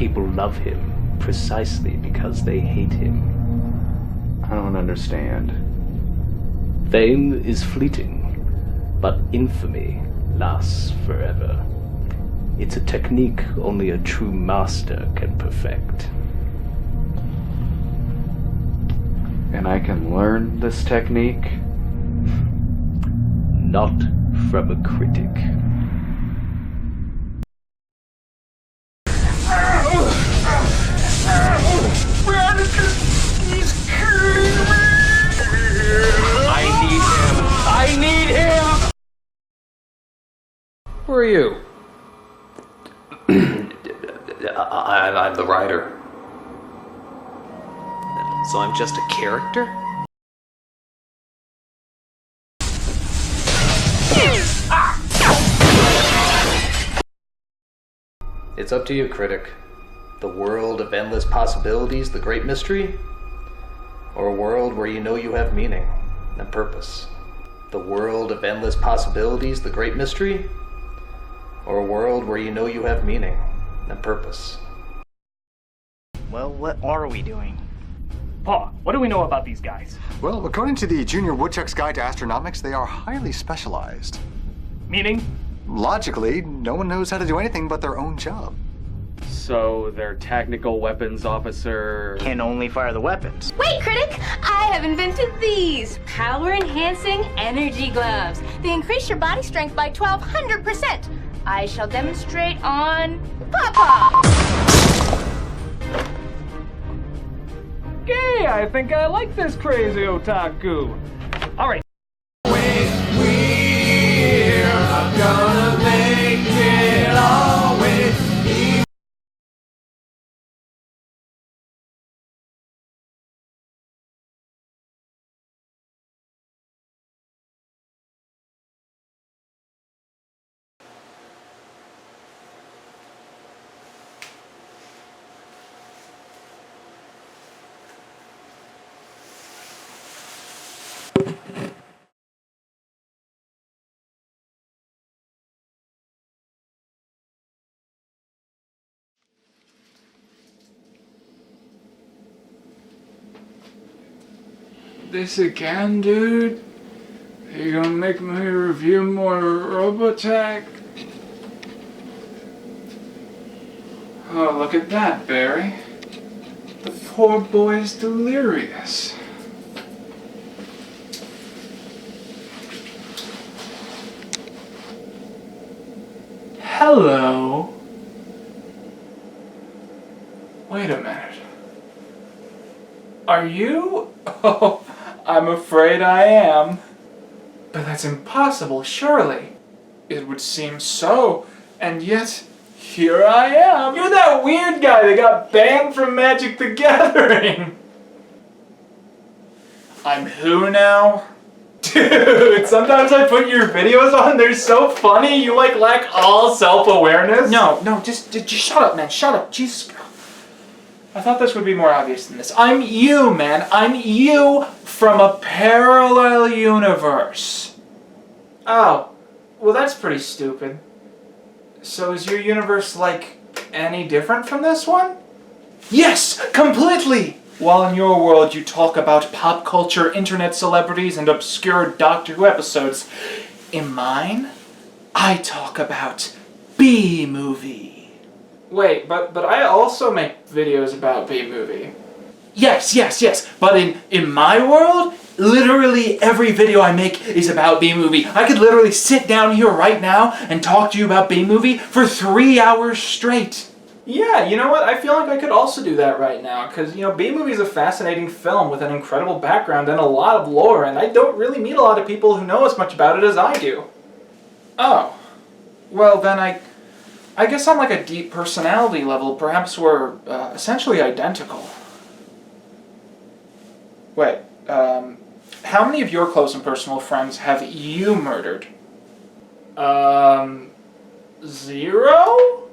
people love him precisely because they hate him. I don't understand. Fame is fleeting, but infamy lasts forever. It's a technique only a true master can perfect. And I can learn this technique? Not from a critic. He's killing me! I need him! Who are you? I'm the writer. So I'm just a character? It's up to you, critic. The world of endless possibilities, the great mystery? Or a world where you know you have meaning and purpose? The world of endless possibilities, the great mystery? Or a world where you know you have meaning and purpose? Well, what are we doing? Paw, what do we know about these guys? Well, according to the Junior Woodchuck's Guide to Astronomics, they are highly specialized. Meaning? Logically, no one knows how to do anything but their own job. So, their technical weapons officer... Can only fire the weapons. Wait, critic! I have invented these power-enhancing energy gloves. They increase your body strength by 1,200%. I shall demonstrate on Papa. Okay, I think I like this crazy otaku. All right. This again, dude? Are you gonna make me review more Robotech? Oh, look at that, Barry. The poor boy's delirious. Hello? Wait a minute. Are you? Oh, I'm afraid I am. But that's impossible, surely. It would seem so, and yet, here I am. You're that weird guy that got banned from Magic the Gathering. I'm who now? Dude, sometimes I put your videos on, they're so funny, you like lack all self-awareness. No, just shut up, man, shut up, Jesus. I thought this would be more obvious than this. I'm you, man. I'm you from a parallel universe. Oh, well that's pretty stupid. So is your universe, like, any different from this one? Yes, completely! While in your world you talk about pop culture, internet celebrities, and obscure Doctor Who episodes, in mine, I talk about B-movie. Wait, but I also make videos about B-movie. Yes, but in my world, literally every video I make is about B-movie. I could literally sit down here right now and talk to you about B-movie for 3 hours straight. Yeah, you know what? I feel like I could also do that right now, because, you know, B-movie is a fascinating film with an incredible background and a lot of lore, and I don't really meet a lot of people who know as much about it as I do. Oh. Well, then I guess on like a deep personality level, perhaps we're essentially identical. Wait, how many of your close and personal friends have you murdered? 0?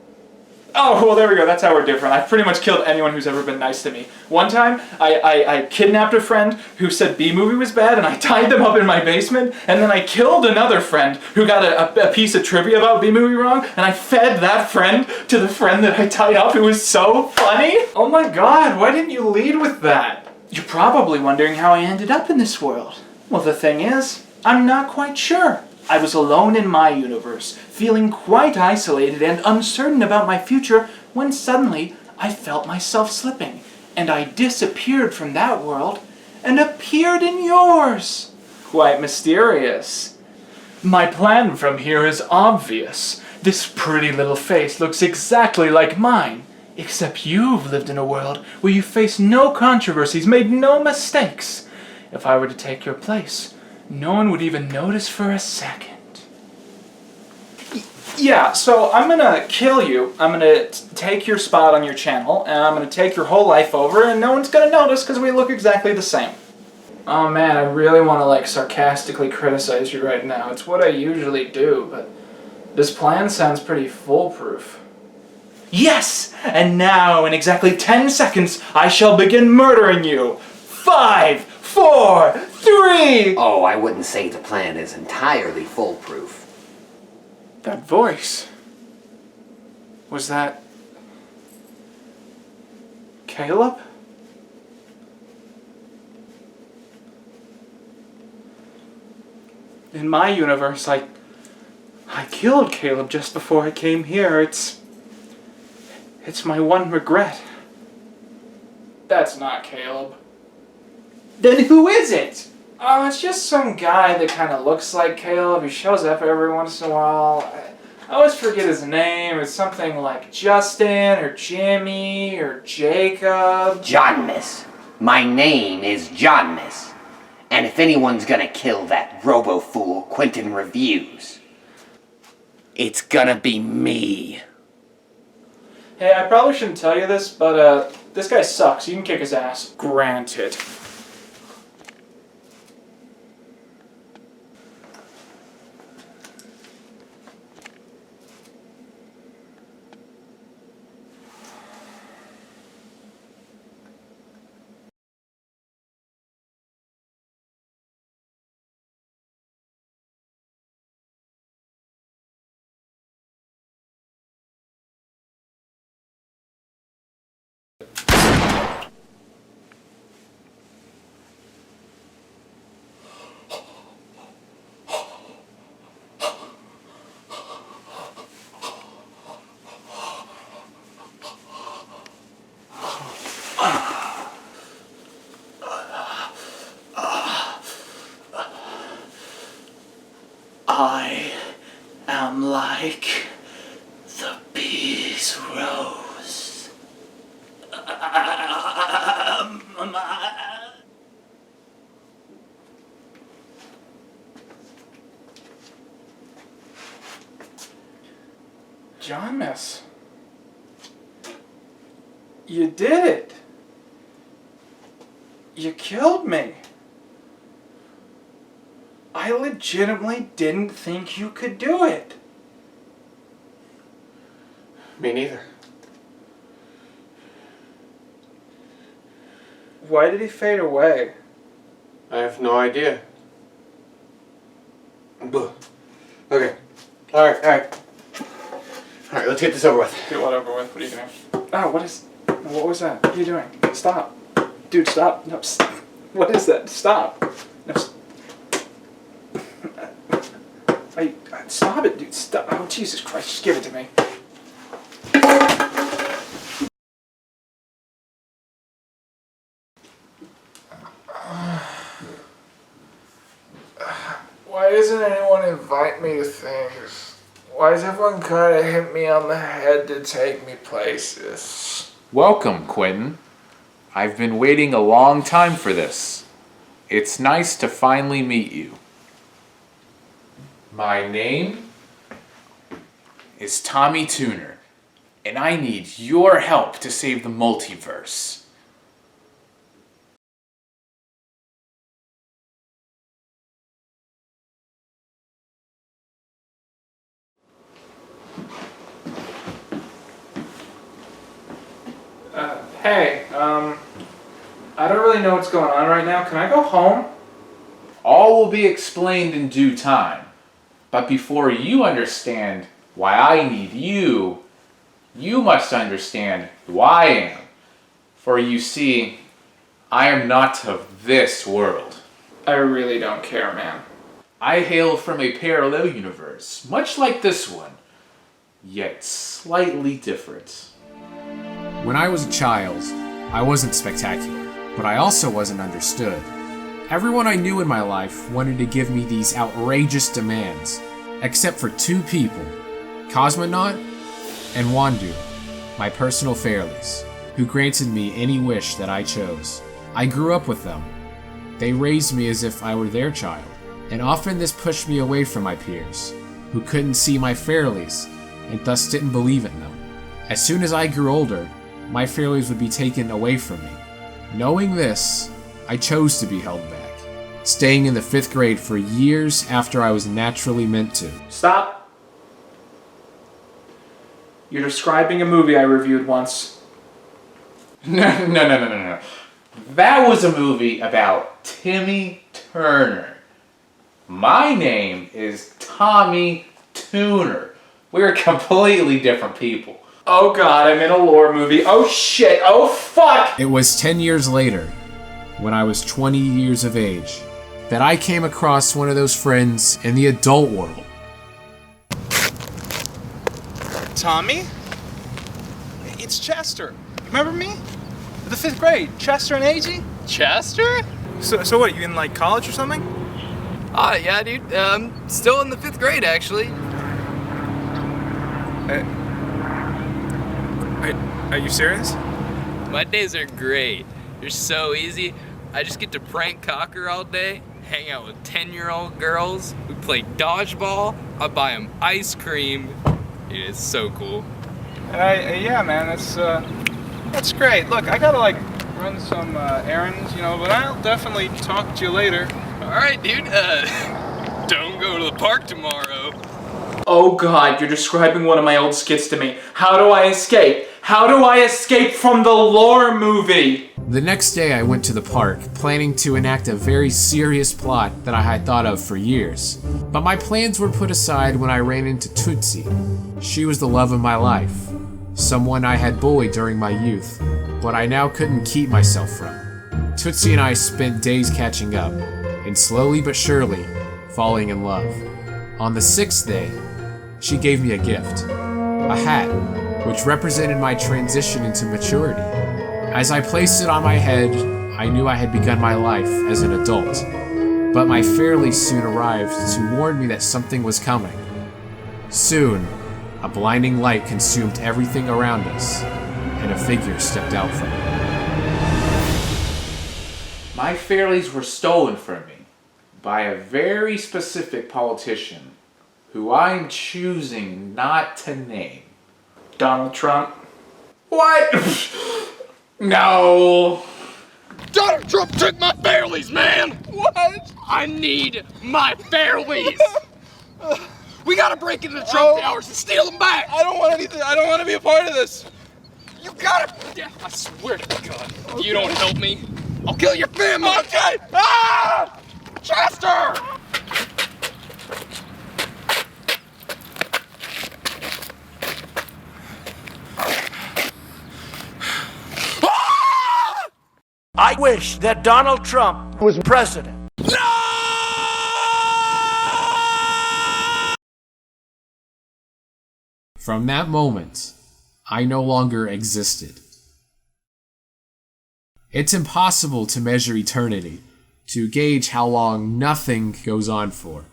Oh, well, there we go. That's how we're different. I've pretty much killed anyone who's ever been nice to me. One time, I kidnapped a friend who said B-Movie was bad, and I tied them up in my basement, and then I killed another friend who got a piece of trivia about B-Movie wrong, and I fed that friend to the friend that I tied up. It was so funny. Oh my god, why didn't you lead with that? You're probably wondering how I ended up in this world. Well, the thing is, I'm not quite sure. I was alone in my universe, feeling quite isolated and uncertain about my future, when suddenly I felt myself slipping, and I disappeared from that world and appeared in yours. Quite mysterious. My plan from here is obvious. This pretty little face looks exactly like mine, except you've lived in a world where you faced no controversies, made no mistakes. If I were to take your place, no one would even notice for a second. Yeah, so I'm gonna kill you. I'm gonna take your spot on your channel, and I'm gonna take your whole life over, and no one's gonna notice because we look exactly the same. Oh man, I really want to like sarcastically criticize you right now. It's what I usually do, but this plan sounds pretty foolproof. Yes! And now, in exactly 10 seconds, I shall begin murdering you. 5, 4, 3! Oh, I wouldn't say the plan is entirely foolproof. That voice. Was that Caleb? In my universe, I killed Caleb just before I came here. It's my one regret. That's not Caleb. Then who is it? Oh, it's just some guy that kind of looks like Caleb. He shows up every once in a while. I always forget his name. It's something like Justin or Jimmy or Jacob. Johnmus. My name is Johnmus. And if anyone's gonna kill that robo-fool Quentin Reviews, it's gonna be me. Hey, I probably shouldn't tell you this, but this guy sucks. You can kick his ass. Granted. I am like the bee's rose. Johnmus, you did it. You killed me. I legitimately didn't think you could do it. Me neither. Why did he fade away? I have no idea. Okay. Alright, let's get this over with. Get what over with? What are you doing? Oh, what was that? What are you doing? Stop. Dude, stop. No, stop. What is that? Stop. No, stop it, dude. Stop. Oh, Jesus Christ. Just give it to me. Why doesn't anyone invite me to things? Why does everyone kind of hit me on the head to take me places? Welcome, Quentin. I've been waiting a long time for this. It's nice to finally meet you. My name is Tommy Tuner, and I need your help to save the multiverse. Hey, I don't really know what's going on right now. Can I go home? All will be explained in due time. But before you understand why I need you, you must understand who I am. For you see, I am not of this world. I really don't care, man. I hail from a parallel universe, much like this one, yet slightly different. When I was a child, I wasn't spectacular, but I also wasn't understood. Everyone I knew in my life wanted to give me these outrageous demands, except for two people, Cosmonaut and Wandu, my personal Fairlies, who granted me any wish that I chose. I grew up with them. They raised me as if I were their child, and often this pushed me away from my peers, who couldn't see my Fairlies and thus didn't believe in them. As soon as I grew older, my Fairlies would be taken away from me. Knowing this, I chose to be held back, staying in the 5th grade for years after I was naturally meant to. Stop. You're describing a movie I reviewed once. No. That was a movie about Timmy Turner. My name is Tommy Tuner. We're completely different people. Oh god, I'm in a lore movie. Oh shit, oh fuck! It was 10 years later, when I was 20 years of age, that I came across one of those friends in the adult world. Tommy? It's Chester. Remember me? The 5th grade. Chester and AG? Chester? So what, you in like college or something? Yeah, dude. Still in the 5th grade, actually. Are you serious? My days are great. They're so easy. I just get to prank Cocker all day, hang out with 10-year-old girls, we play dodgeball, I buy them ice cream. Dude, it's so cool. Yeah, man, that's great. Look, I gotta like run some errands, but I'll definitely talk to you later. All right, dude. Don't go to the park tomorrow. Oh god, you're describing one of my old skits to me. How do I escape? How do I escape from the lore movie? The next day I went to the park, planning to enact a very serious plot that I had thought of for years. But my plans were put aside when I ran into Tootsie. She was the love of my life, someone I had bullied during my youth, but I now couldn't keep myself from. Tootsie and I spent days catching up, and slowly but surely, falling in love. On the 6th day, she gave me a gift, a hat, which represented my transition into maturity. As I placed it on my head, I knew I had begun my life as an adult, but my Fairlies soon arrived to warn me that something was coming. Soon, a blinding light consumed everything around us, and a figure stepped out from it. My Fairlies were stolen from me by a very specific politician who I'm choosing not to name. Donald Trump. What? No. Donald Trump took my Fairlies, man! What? I need my Fairlies! We gotta break into the Trump Towers and steal them back! I don't want anything. I don't want to be a part of this. You gotta... Yeah, I swear to God, if you don't help me, I'll kill your family! Okay! Ah! Chester! I wish that Donald Trump was president. From that moment, I no longer existed. It's impossible to measure eternity, to gauge how long nothing goes on for.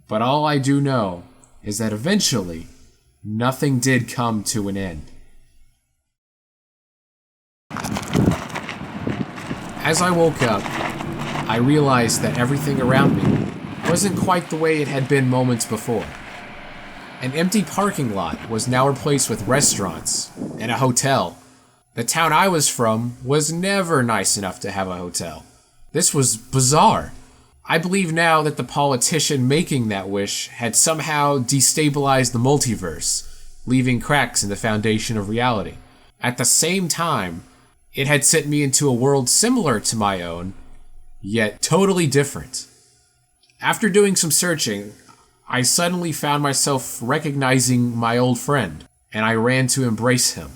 But all I do know is that eventually, nothing did come to an end. As I woke up, I realized that everything around me wasn't quite the way it had been moments before. An empty parking lot was now replaced with restaurants and a hotel. The town I was from was never nice enough to have a hotel. This was bizarre. I believe now that the politician making that wish had somehow destabilized the multiverse, leaving cracks in the foundation of reality. At the same time, it had sent me into a world similar to my own, yet totally different. After doing some searching, I suddenly found myself recognizing my old friend, and I ran to embrace him.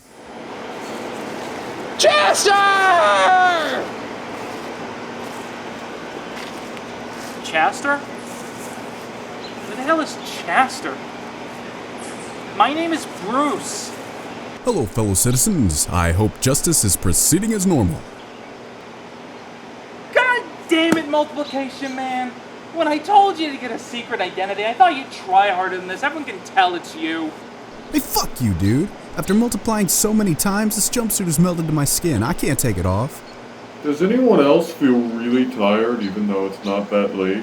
Chester! Chester? Who the hell is Chester? My name is Bruce. Hello, fellow citizens. I hope justice is proceeding as normal. God damn it, Multiplication Man! When I told you to get a secret identity, I thought you'd try harder than this. Everyone can tell it's you. Hey, fuck you, dude. After multiplying so many times, this jumpsuit has melted to my skin. I can't take it off. Does anyone else feel really tired even though it's not that late?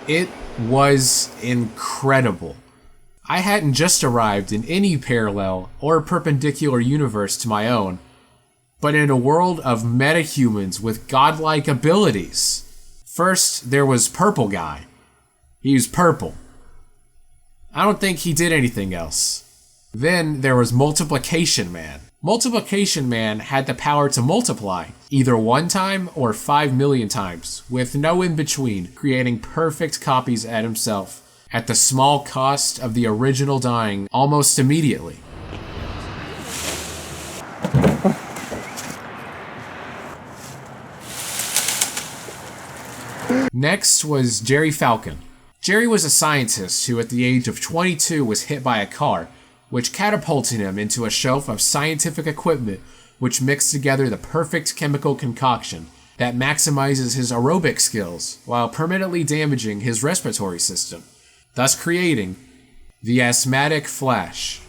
It was incredible. I hadn't just arrived in any parallel or perpendicular universe to my own, but in a world of metahumans with godlike abilities. First, there was Purple Guy. He was purple. I don't think he did anything else. Then there was Multiplication Man. Multiplication Man had the power to multiply, either one time or 5 million times, with no in between, creating perfect copies at himself, at the small cost of the original dying almost immediately. Next was Jerry Falcon. Jerry was a scientist who at the age of 22 was hit by a car, which catapulted him into a shelf of scientific equipment which mixed together the perfect chemical concoction that maximizes his aerobic skills while permanently damaging his respiratory system, thus creating the Asthmatic Flash.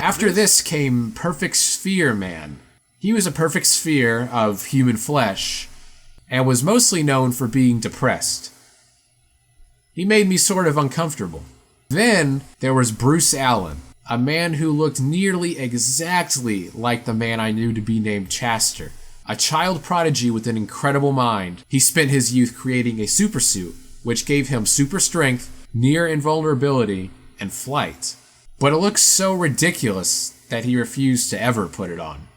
After this came Perfect Sphere Man. He was a perfect sphere of human flesh, and was mostly known for being depressed. He made me sort of uncomfortable. Then there was Bruce Allen, a man who looked nearly exactly like the man I knew to be named Chester. A child prodigy with an incredible mind, he spent his youth creating a supersuit, which gave him super strength, near invulnerability, and flight. But it looked so ridiculous that he refused to ever put it on.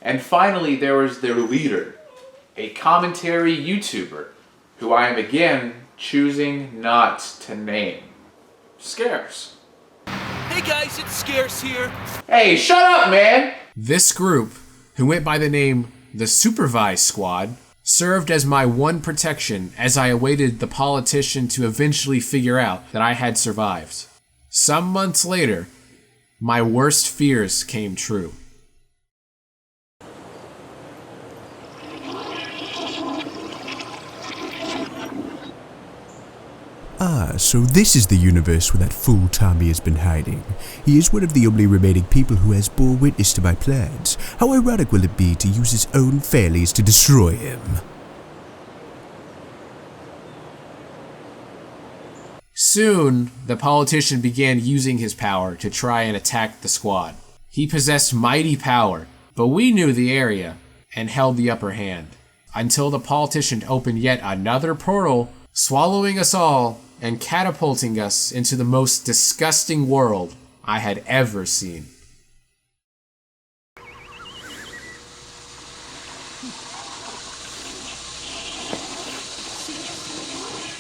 And finally, there was their leader, a commentary YouTuber, who I am again choosing not to name. Scarce. Hey guys, it's Scarce here. Hey, shut up, man! This group, who went by the name the Supervise Squad, served as my one protection as I awaited the politician to eventually figure out that I had survived. Some months later, my worst fears came true. Ah, so this is the universe where that fool Tommy has been hiding. He is one of the only remaining people who has bore witness to my plans. How ironic will it be to use his own failures to destroy him? Soon, the politician began using his power to try and attack the squad. He possessed mighty power, but we knew the area and held the upper hand, until the politician opened yet another portal, swallowing us all and catapulting us into the most disgusting world I had ever seen.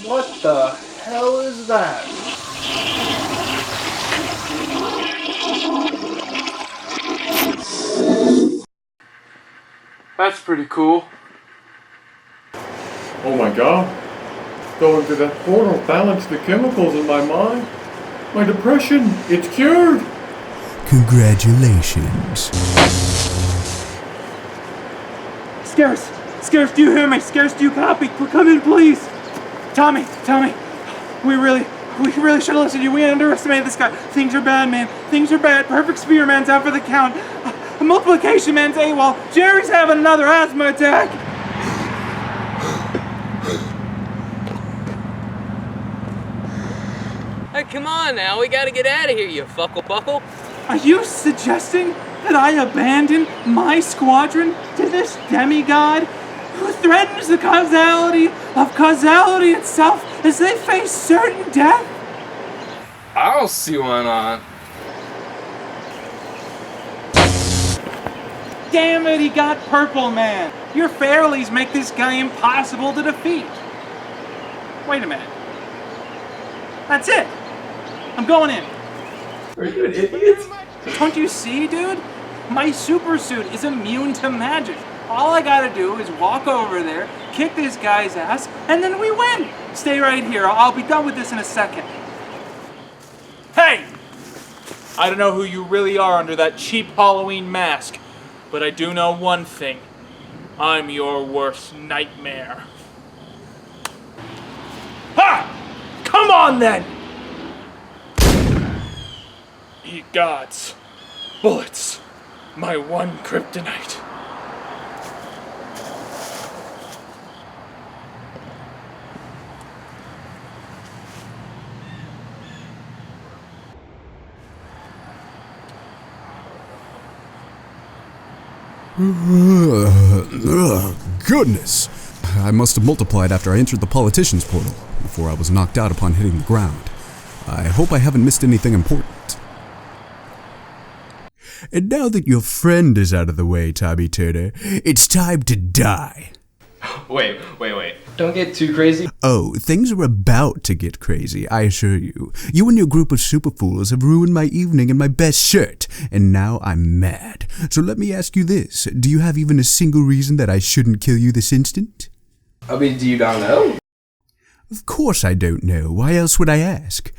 What the hell is that? That's pretty cool. Oh my god. Going to that portal balanced the chemicals in my mind. My depression, it's cured. Congratulations. Scarce! Scarce, do you hear me? Scarce, do you copy? Come in, please! Tommy! We really should have listened to you. We underestimated this guy. Things are bad, man. Things are bad. Perfect Sphere Man's out for the count. Multiplication Man's AWOL. Jerry's having another asthma attack. Hey, come on now. We gotta get out of here, you fuckle-buckle. Are you suggesting that I abandon my squadron to this demigod? who threatens the causality of causality itself as they face certain death? I'll see why not. Damn it, he got Purple Man. Your fairlies make this guy impossible to defeat. Wait a minute. That's it. I'm going in. Are you an idiot? Don't you see, dude? My super suit is immune to magic. All I gotta do is walk over there, kick this guy's ass, and then we win. Stay right here. I'll be done with this in a second. Hey! I don't know who you really are under that cheap Halloween mask, but I do know one thing. I'm your worst nightmare. Ha! Come on then! Ye gods. Bullets. My one kryptonite. Goodness! I must have multiplied after I entered the politician's portal, before I was knocked out upon hitting the ground. I hope I haven't missed anything important. And now that your friend is out of the way, Tommy Turner, it's time to die. Wait. Don't get too crazy. Oh, things are about to get crazy, I assure you. You and your group of superfools have ruined my evening and my best shirt, and now I'm mad. So let me ask you this. Do you have even a single reason that I shouldn't kill you this instant? I mean, do you not know? Of course I don't know. Why else would I ask?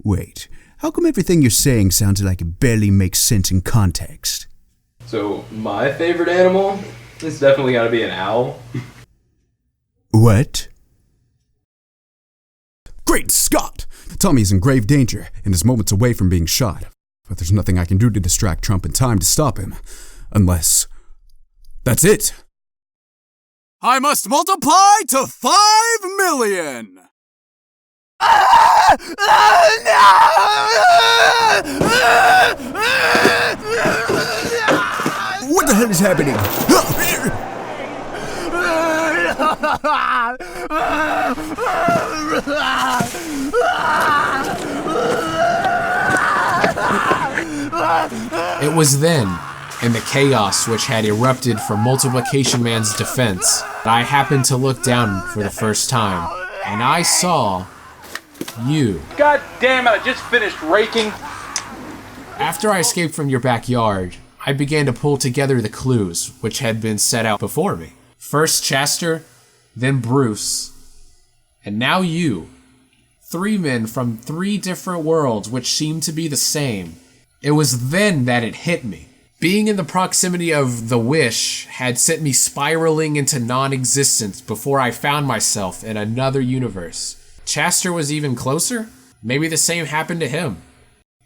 Wait, how come everything you're saying sounds like it barely makes sense in context? So, my favorite animal is definitely gotta be an owl. What? Great Scott! Tommy is in grave danger and is moments away from being shot. But there's nothing I can do to distract Trump in time to stop him. Unless... that's it! I must multiply to 5 million! What the hell is happening? It was then, in the chaos which had erupted from Multiplication Man's defense, that I happened to look down for the first time, and I saw you. God damn it, I just finished raking. After I escaped from your backyard, I began to pull together the clues which had been set out before me. First Chester, then Bruce, and now you. 3 men from 3 different worlds which seemed to be the same. It was then that it hit me. Being in the proximity of the Wish had sent me spiraling into non-existence before I found myself in another universe. Chester was even closer? Maybe the same happened to him.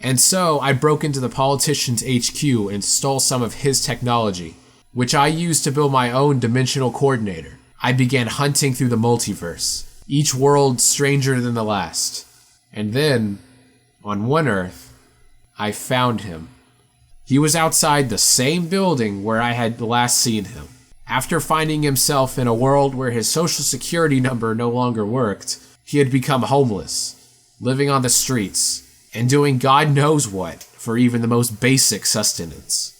And so I broke into the politician's HQ and stole some of his technology, which I used to build my own dimensional coordinator. I began hunting through the multiverse, each world stranger than the last. And then, on one Earth, I found him. He was outside the same building where I had last seen him. After finding himself in a world where his social security number no longer worked, he had become homeless, living on the streets, and doing God knows what for even the most basic sustenance.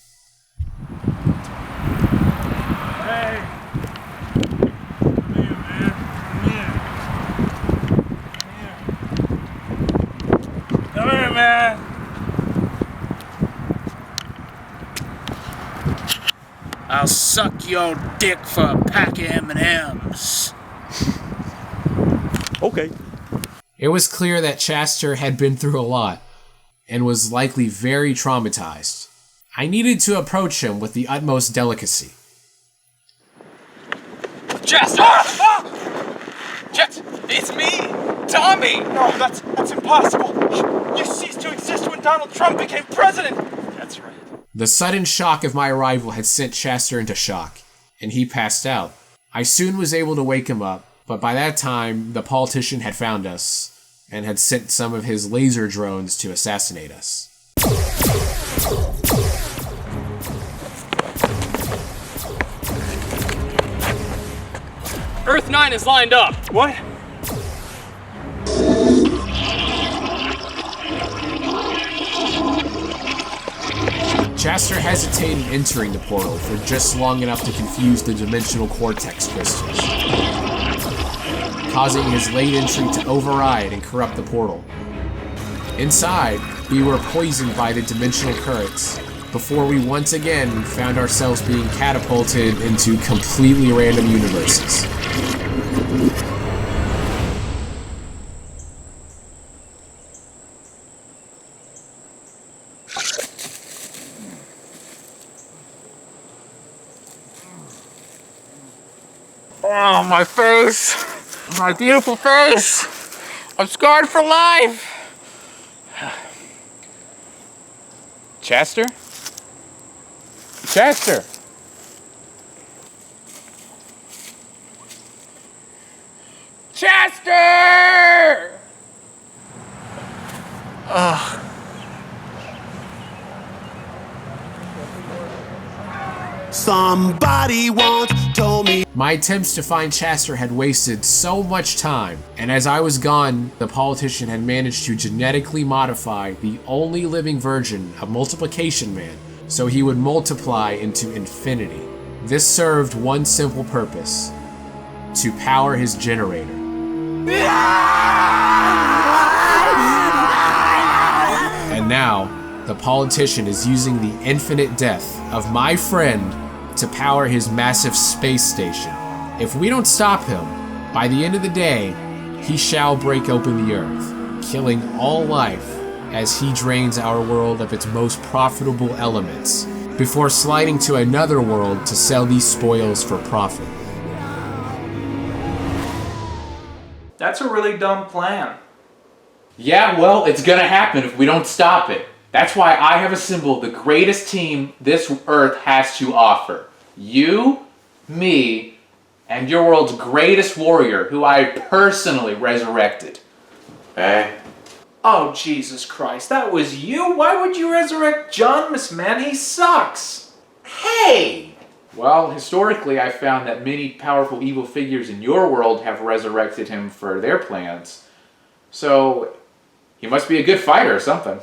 Hey. Come here, man. I'll suck your dick for a pack of M&Ms. Okay. It was clear that Chester had been through a lot, and was likely very traumatized. I needed to approach him with the utmost delicacy. Chester! Jet, it's me, Tommy! No, that's impossible. You ceased to exist when Donald Trump became president! That's right. The sudden shock of my arrival had sent Chester into shock, and he passed out. I soon was able to wake him up, but by that time, the politician had found us, and had sent some of his laser drones to assassinate us. Earth 9 is lined up. What? Chester hesitated entering the portal for just long enough to confuse the dimensional cortex crystals, causing his late entry to override and corrupt the portal. Inside, we were poisoned by the dimensional currents before we once again found ourselves being catapulted into completely random universes. Oh, my face. My beautiful face. I'm scarred for life. Chester? Chester! Chester! Ugh. Somebody once told me. My attempts to find Chester had wasted so much time, and as I was gone, the politician had managed to genetically modify the only living version of Multiplication Man, so he would multiply into infinity. This served one simple purpose: to power his generator. And now, the politician is using the infinite death of my friend to power his massive space station. If we don't stop him, by the end of the day, he shall break open the earth, killing all life as he drains our world of its most profitable elements, before sliding to another world to sell these spoils for profit. That's a really dumb plan. Yeah, well, it's gonna happen if we don't stop it. That's why I have assembled the greatest team this Earth has to offer. You, me, and your world's greatest warrior, who I personally resurrected. Hey. Oh, Jesus Christ, that was you? Why would you resurrect Jonmus, man? He sucks. Hey! Well, historically, I found that many powerful evil figures in your world have resurrected him for their plans. So, he must be a good fighter or something.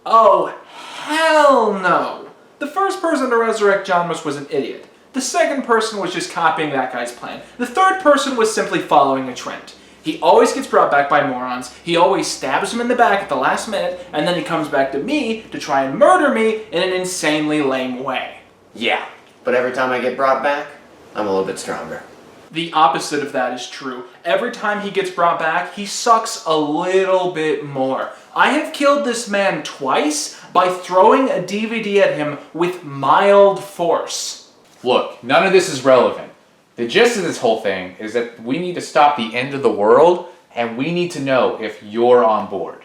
Oh, hell no. The first person to resurrect Jonmus was an idiot. The second person was just copying that guy's plan. The third person was simply following a trend. He always gets brought back by morons, he always stabs him in the back at the last minute, and then he comes back to me to try and murder me in an insanely lame way. Yeah, but every time I get brought back, I'm a little bit stronger. The opposite of that is true. Every time he gets brought back, he sucks a little bit more. I have killed this man twice by throwing a DVD at him with mild force. Look, none of this is relevant. The gist of this whole thing is that we need to stop the end of the world, and we need to know if you're on board.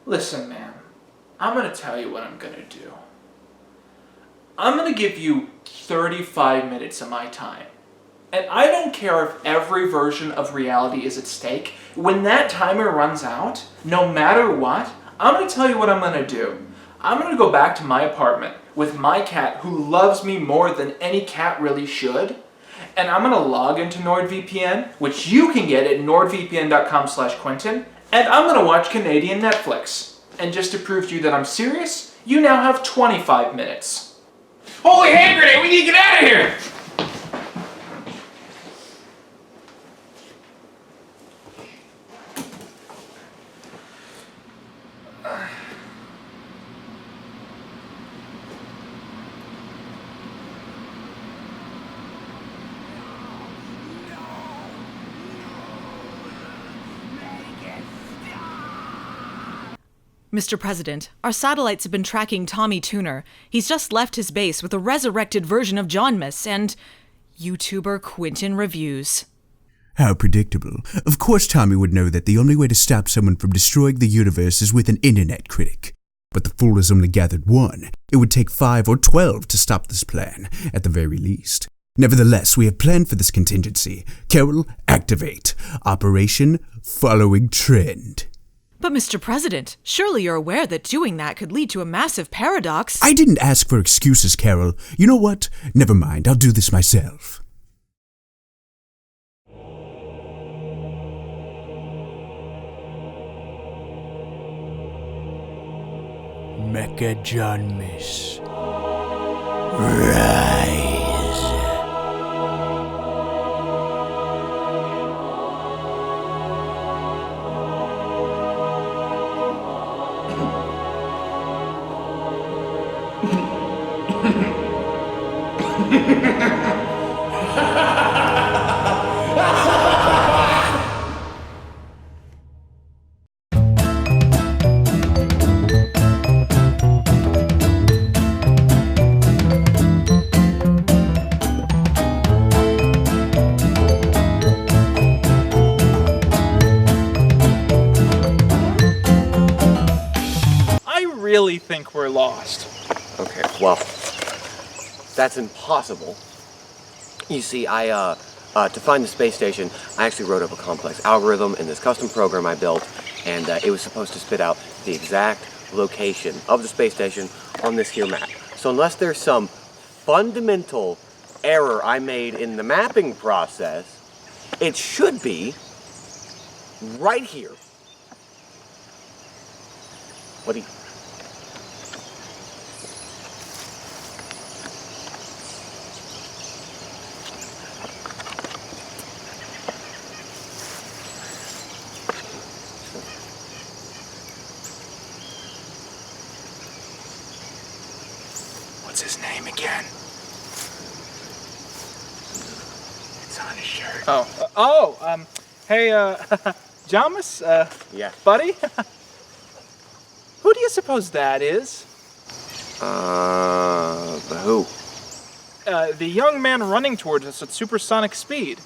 Listen, man, I'm gonna tell you what I'm gonna do. I'm gonna give you 35 minutes of my time. And I don't care if every version of reality is at stake. When that timer runs out, no matter what, I'm gonna tell you what I'm gonna do. I'm gonna go back to my apartment with my cat, who loves me more than any cat really should, and I'm gonna log into NordVPN, which you can get at nordvpn.com/Quentin, and I'm gonna watch Canadian Netflix. And just to prove to you that I'm serious, you now have 25 minutes. Holy hand grenade, we need to get out of here! Mr. President, our satellites have been tracking Tommy Tuner. He's just left his base with a resurrected version of Jonmus and YouTuber Quentin Reviews. How predictable. Of course Tommy would know that the only way to stop someone from destroying the universe is with an internet critic. But the fool has only gathered one. It would take 5 or 12 to stop this plan, at the very least. Nevertheless, we have planned for this contingency. Carol, activate. Operation Following Trend. But Mr. President, surely you're aware that doing that could lead to a massive paradox. I didn't ask for excuses, Carol. You know what? Never mind, I'll do this myself. Mecha Janmis. Rise. I really think we're lost. Okay, well, that's impossible. You see, to find the space station, I actually wrote up a complex algorithm in this custom program I built, and it was supposed to spit out the exact location of the space station on this here map. So unless there's some fundamental error I made in the mapping process, it should be right here. What do you... What's his name again? It's on his shirt. Hey, Janmis, yeah, buddy? Who do you suppose that is? Who? The young man running towards us at supersonic speed.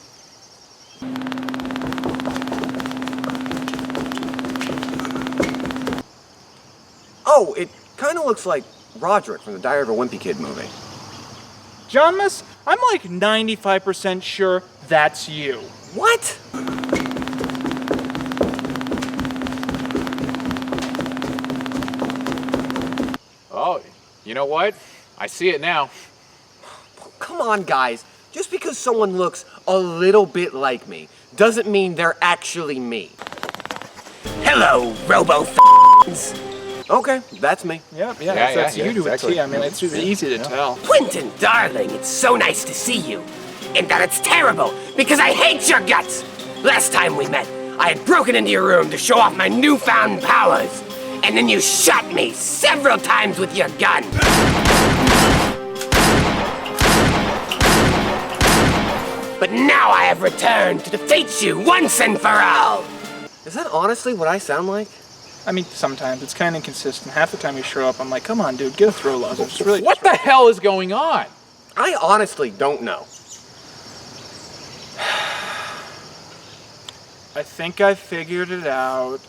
Oh, it kind of looks like Roderick from the Diary of a Wimpy Kid movie. Janmis, I'm like 95% sure that's you. What? Oh, you know what? I see it now. Come on, guys. Just because someone looks a little bit like me doesn't mean they're actually me. Hello, robo-f***s. Okay, that's me. Yep, that's you to a T. I mean, it's really easy to tell. Quentin, darling, it's so nice to see you. And that it's terrible, because I hate your guts. Last time we met, I had broken into your room to show off my newfound powers. And then you shot me several times with your gun. But now I have returned to defeat you once and for all. Is that honestly what I sound like? I mean, sometimes. It's kind of inconsistent. Half the time you show up, I'm like, come on, dude, get a throw lozenge. It's really What the hell is going on? I honestly don't know. I think I figured it out.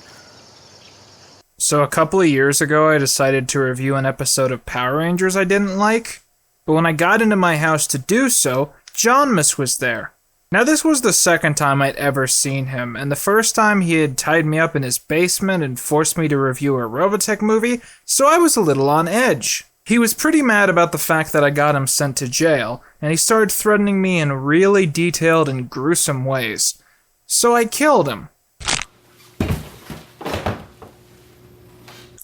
So a couple of years ago, I decided to review an episode of Power Rangers I didn't like. But when I got into my house to do so, Janmis was there. Now this was the second time I'd ever seen him, and the first time he had tied me up in his basement and forced me to review a Robotech movie, so I was a little on edge. He was pretty mad about the fact that I got him sent to jail, and he started threatening me in really detailed and gruesome ways. So I killed him.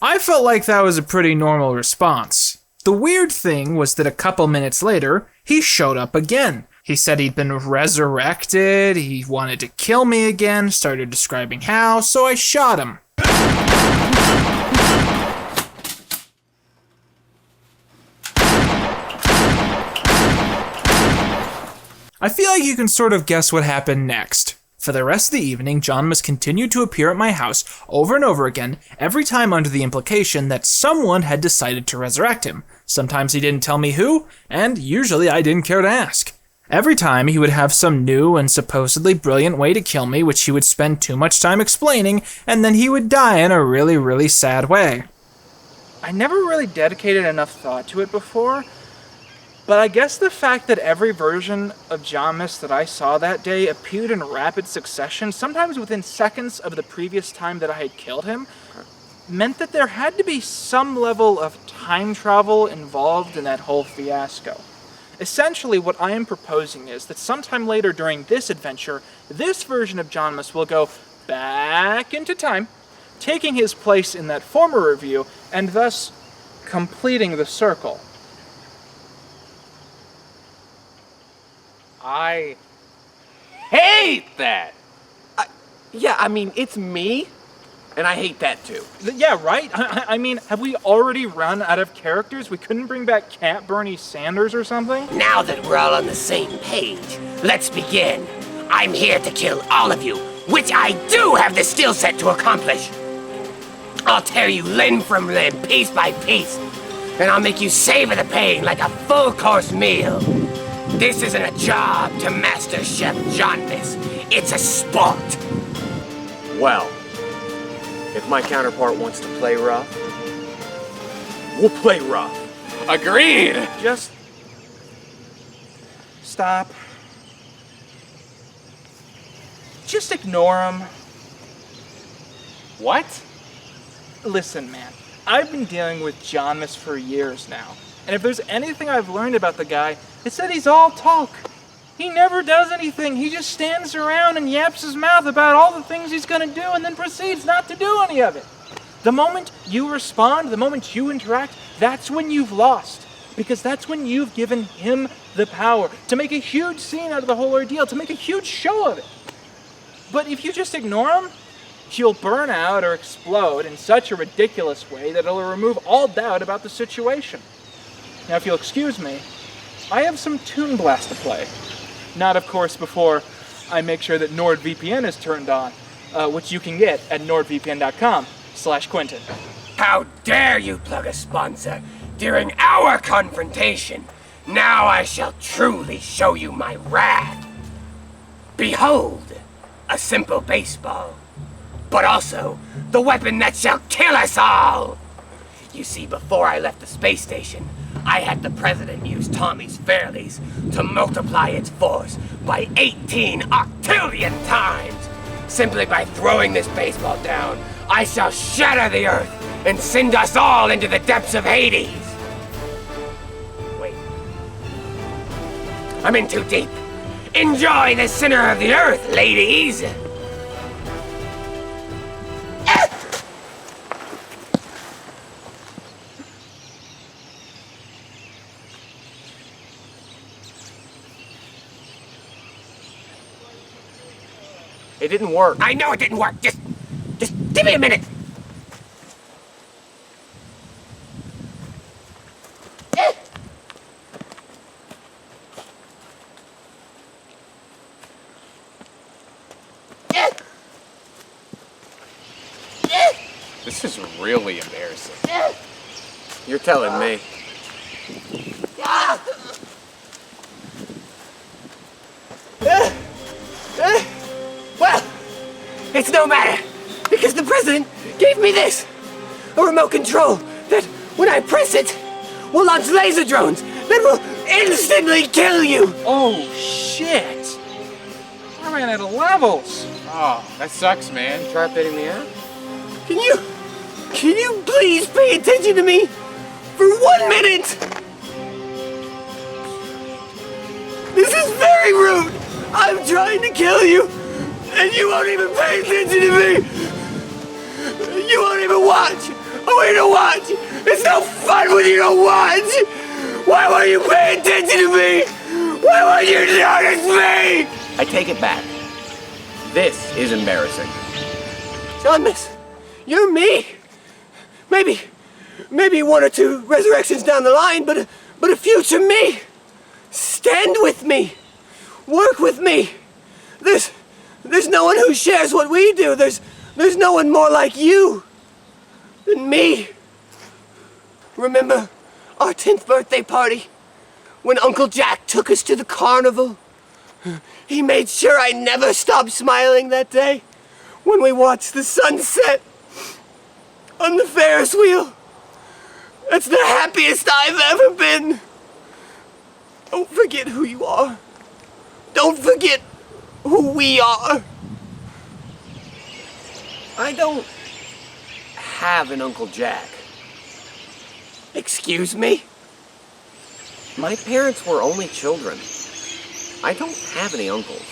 I felt like that was a pretty normal response. The weird thing was that a couple minutes later, he showed up again. He said he'd been resurrected, he wanted to kill me again, started describing how, so I shot him. I feel like you can sort of guess what happened next. For the rest of the evening, Janmis continued to appear at my house over and over again, every time under the implication that someone had decided to resurrect him. Sometimes he didn't tell me who, and usually I didn't care to ask. Every time he would have some new and supposedly brilliant way to kill me, which he would spend too much time explaining, and then he would die in a really, really sad way. I never really dedicated enough thought to it before, but I guess the fact that every version of Janmis that I saw that day appeared in rapid succession, sometimes within seconds of the previous time that I had killed him, meant that there had to be some level of time travel involved in that whole fiasco. Essentially, what I am proposing is that sometime later during this adventure, this version of Janmis will go back into time, taking his place in that former review, and thus completing the circle. I hate that! Yeah, I mean, it's me, and I hate that too. Yeah, right? I mean, have we already run out of characters? We couldn't bring back Cat Bernie Sanders or something? Now that we're all on the same page, let's begin. I'm here to kill all of you, which I do have the skill set to accomplish. I'll tear you limb from limb, piece by piece, and I'll make you savor the pain like a full-course meal. This isn't a job to Master Chef Johnmas. It's a sport. Well, if my counterpart wants to play rough, we'll play rough. Agreed! Just stop. Just ignore him. What? Listen, man, I've been dealing with Johnmas for years now. And if there's anything I've learned about the guy, it's that he's all talk. He never does anything. He just stands around and yaps his mouth about all the things he's gonna do and then proceeds not to do any of it. The moment you respond, the moment you interact, that's when you've lost. Because that's when you've given him the power to make a huge scene out of the whole ordeal, to make a huge show of it. But if you just ignore him, he'll burn out or explode in such a ridiculous way that it'll remove all doubt about the situation. Now, if you'll excuse me, I have some Toon Blast to play. Not, of course, before I make sure that NordVPN is turned on, which you can get at nordvpn.com/Quentin. How dare you plug a sponsor during our confrontation? Now I shall truly show you my wrath. Behold, a simple baseball, but also the weapon that shall kill us all. You see, before I left the space station, I had the president use Tommy's Fairlies to multiply its force by 18 octillion times. Simply by throwing this baseball down, I shall shatter the earth and send us all into the depths of Hades. Wait. I'm in too deep. Enjoy the center of the earth, ladies. It didn't work. I know it didn't work. Just give me a minute. This is really embarrassing. You're telling me. Well, it's no matter, because the president gave me this, a remote control that, when I press it, will launch laser drones that will instantly kill you. Oh, shit. I ran out of levels. Oh, that sucks, man. Try fitting me out? Can you please pay attention to me for 1 minute? This is very rude. I'm trying to kill you, and you won't even pay attention to me. You won't even watch. I want you to watch. It's no fun when you don't watch. Why won't you pay attention to me? Why won't you notice me? I take it back. This is embarrassing. Johnmas, you're me. Maybe 1 or 2 resurrections down the line, but a future me. Stand with me. Work with me. There's no one who shares what we do. There's no one more like you than me. Remember our 10th birthday party? When Uncle Jack took us to the carnival? He made sure I never stopped smiling that day when we watched the sunset on the Ferris wheel. That's the happiest I've ever been. Don't forget who you are. Don't forget who we are. I don't have an Uncle Jack. Excuse me? My parents were only children. I don't have any uncles.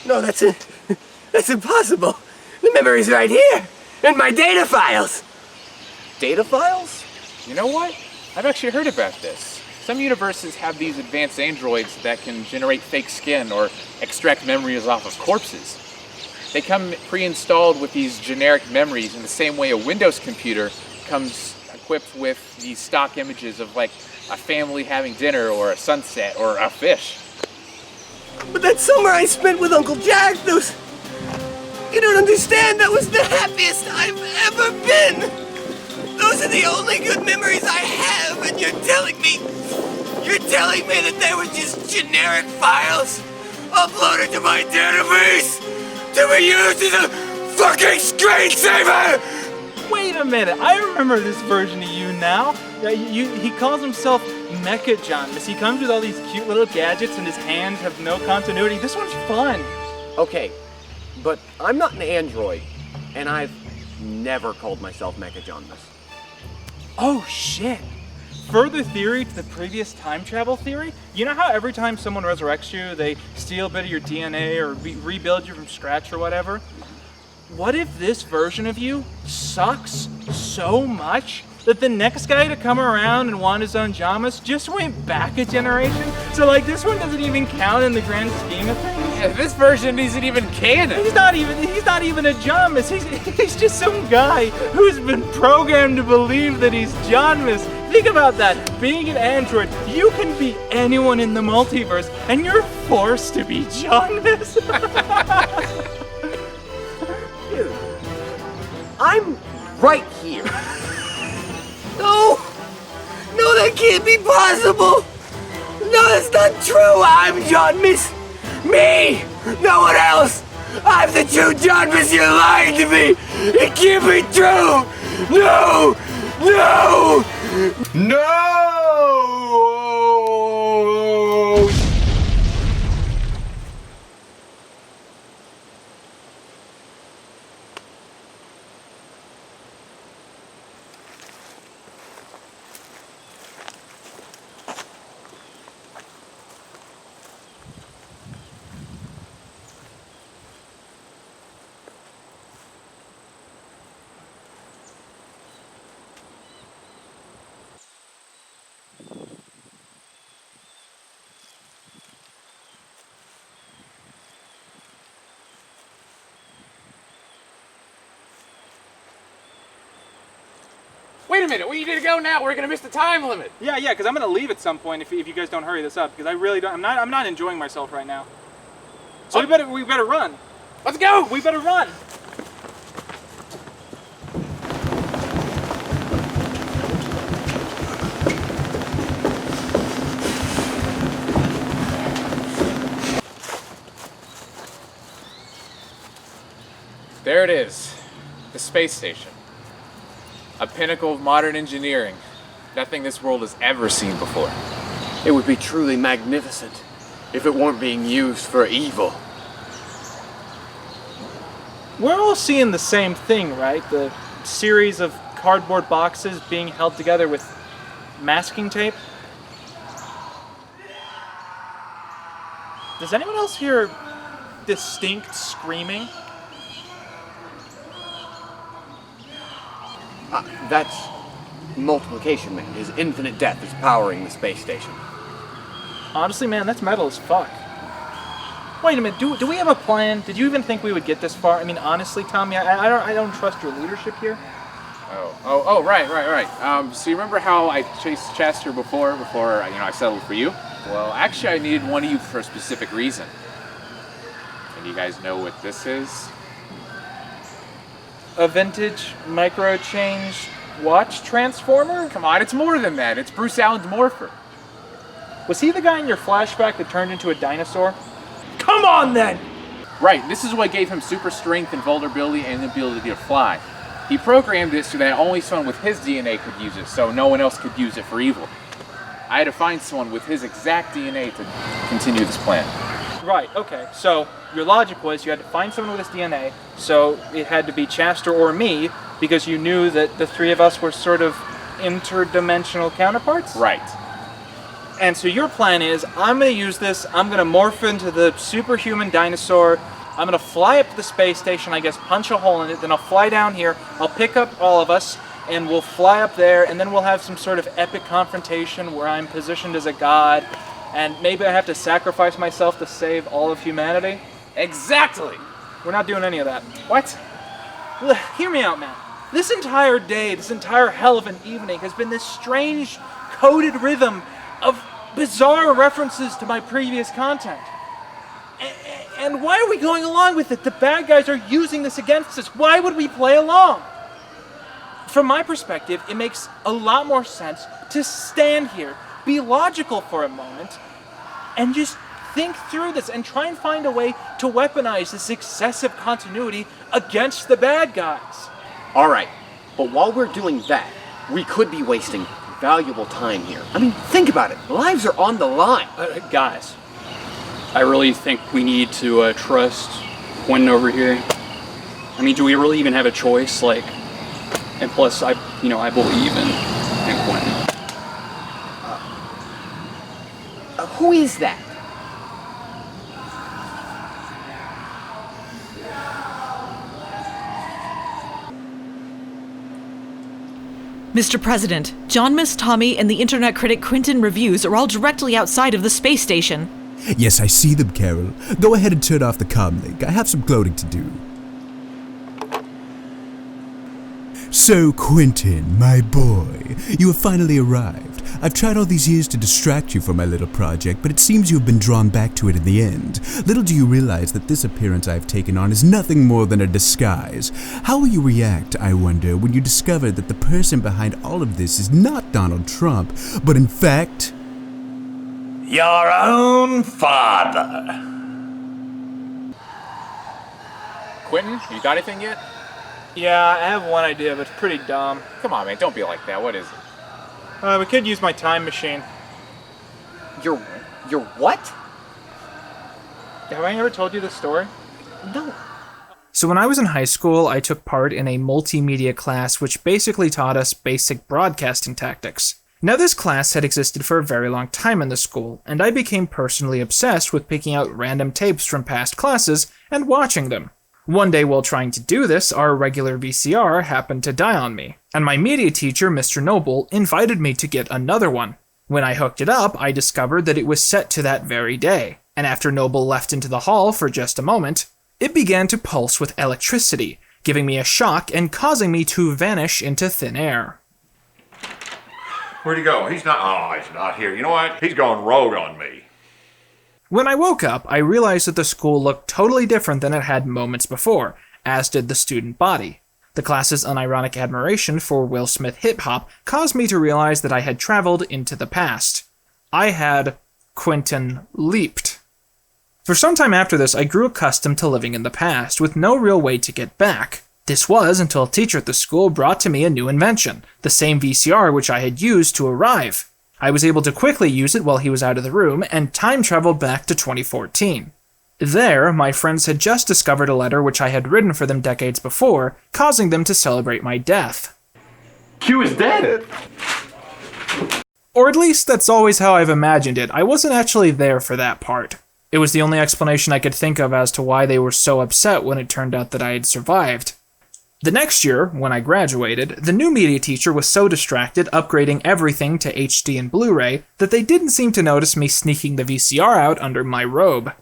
No, that's impossible. The memory's right here, in my data files. data files? You know what? I've actually heard about this. Some universes have these advanced androids that can generate fake skin or extract memories off of corpses. They come pre-installed with these generic memories in the same way a Windows computer comes equipped with these stock images of like a family having dinner or a sunset or a fish. But that summer I spent with Uncle Jack, those... You don't understand, that was the happiest I've ever been! Those are the only good memories I have, and you're telling me that they were just generic files uploaded to my database to be used as a fucking screensaver! Wait a minute, I remember this version of you now. He calls himself Mecha Jonmus. He comes with all these cute little gadgets and his hands have no continuity. This one's fun. Okay, but I'm not an android, and I've never called myself Mecha Jonmus. Oh shit! Further theory to the previous time travel theory, you know how every time someone resurrects you, they steal a bit of your DNA or rebuild you from scratch or whatever? What if this version of you sucks so much that the next guy to come around and want his own Jonmus just went back a generation? So like this one doesn't even count in the grand scheme of things? Yeah, this version isn't even canon. He's not even a Jonmus. He's just some guy who's been programmed to believe that he's Jonmus. Think about that. Being an android, you can be anyone in the multiverse, and you're forced to be Jonmus. Dude, I'm right here. No, that can't be possible. No, that's not true. I'm Jonmus. Me, no one else. I'm the true Jonmus. You're lying to me. It can't be true. No. Wait a minute, we need to go now. We're gonna miss the time limit. Yeah, because I'm gonna leave at some point if you guys don't hurry this up, because I really don't. I'm not enjoying myself right now. So we better run. Let's go. We better run. There it is, the space station. A pinnacle of modern engineering. Nothing this world has ever seen before. It would be truly magnificent if it weren't being used for evil. We're all seeing the same thing, right? The series of cardboard boxes being held together with masking tape. Does anyone else hear distinct screaming? That's multiplication, man. His infinite death is powering the space station. Honestly, man, that's metal as fuck. Wait a minute, do we have a plan? Did you even think we would get this far? I mean, honestly, Tommy, I don't trust your leadership here. Oh, right. So you remember how I chased Chester before I settled for you? Well, actually, I needed one of you for a specific reason. And you guys know what this is? A vintage micro-change watch transformer? Come on, it's more than that. It's Bruce Allen's Morpher. Was he the guy in your flashback that turned into a dinosaur? Come on, then! Right, this is what gave him super strength and vulnerability and the ability to fly. He programmed it so that only someone with his DNA could use it, so no one else could use it for evil. I had to find someone with his exact DNA to continue this plan. Right, okay, so your logic was you had to find someone with his DNA, so it had to be Chester or me, because you knew that the three of us were sort of interdimensional counterparts? Right. And so your plan is, I'm going to use this, I'm going to morph into the superhuman dinosaur, I'm going to fly up to the space station, I guess punch a hole in it, then I'll fly down here, I'll pick up all of us, and we'll fly up there, and then we'll have some sort of epic confrontation where I'm positioned as a god, and maybe I have to sacrifice myself to save all of humanity. Exactly! We're not doing any of that. What? Look, hear me out, man. This entire day, this entire hell of an evening has been this strange, coded rhythm of bizarre references to my previous content. And why are we going along with it? The bad guys are using this against us. Why would we play along? From my perspective, it makes a lot more sense to stand here, be logical for a moment, and just think through this and try and find a way to weaponize this excessive continuity against the bad guys. Alright, but while we're doing that, we could be wasting valuable time here. I mean, think about it. Lives are on the line. Guys, I really think we need to trust Quentin over here. I mean, do we really even have a choice? Like, and plus, I believe in Quentin. Who is that? Mr. President, John Miss Tommy and the internet critic Quentin Reviews are all directly outside of the space station. Yes, I see them, Carol. Go ahead and turn off the comm link. I have some cloning to do. So, Quentin, my boy, you have finally arrived. I've tried all these years to distract you from my little project, but it seems you have been drawn back to it in the end. Little do you realize that this appearance I have taken on is nothing more than a disguise. How will you react, I wonder, when you discover that the person behind all of this is not Donald Trump, but in fact... your own father. Quentin, you got anything yet? Yeah, I have one idea, but it's pretty dumb. Come on, man, don't be like that. What is it? We could use my time machine. Your what? Have I ever told you this story? No. So when I was in high school, I took part in a multimedia class which basically taught us basic broadcasting tactics. Now this class had existed for a very long time in the school, and I became personally obsessed with picking out random tapes from past classes and watching them. One day while trying to do this, our regular VCR happened to die on me, and my media teacher, Mr. Noble, invited me to get another one. When I hooked it up, I discovered that it was set to that very day, and after Noble left into the hall for just a moment, it began to pulse with electricity, giving me a shock and causing me to vanish into thin air. Where'd he go? He's not here. You know what? He's gone rogue on me. When I woke up, I realized that the school looked totally different than it had moments before, as did the student body. The class's unironic admiration for Will Smith hip-hop caused me to realize that I had traveled into the past. I had Quentin leaped. For some time after this, I grew accustomed to living in the past, with no real way to get back. This was until a teacher at the school brought to me a new invention, the same VCR which I had used to arrive. I was able to quickly use it while he was out of the room, and time traveled back to 2014. There, my friends had just discovered a letter which I had written for them decades before, causing them to celebrate my death. Q is dead! Or at least that's always how I've imagined it. I wasn't actually there for that part. It was the only explanation I could think of as to why they were so upset when it turned out that I had survived. The next year, when I graduated, the new media teacher was so distracted upgrading everything to HD and Blu-ray that they didn't seem to notice me sneaking the VCR out under my robe.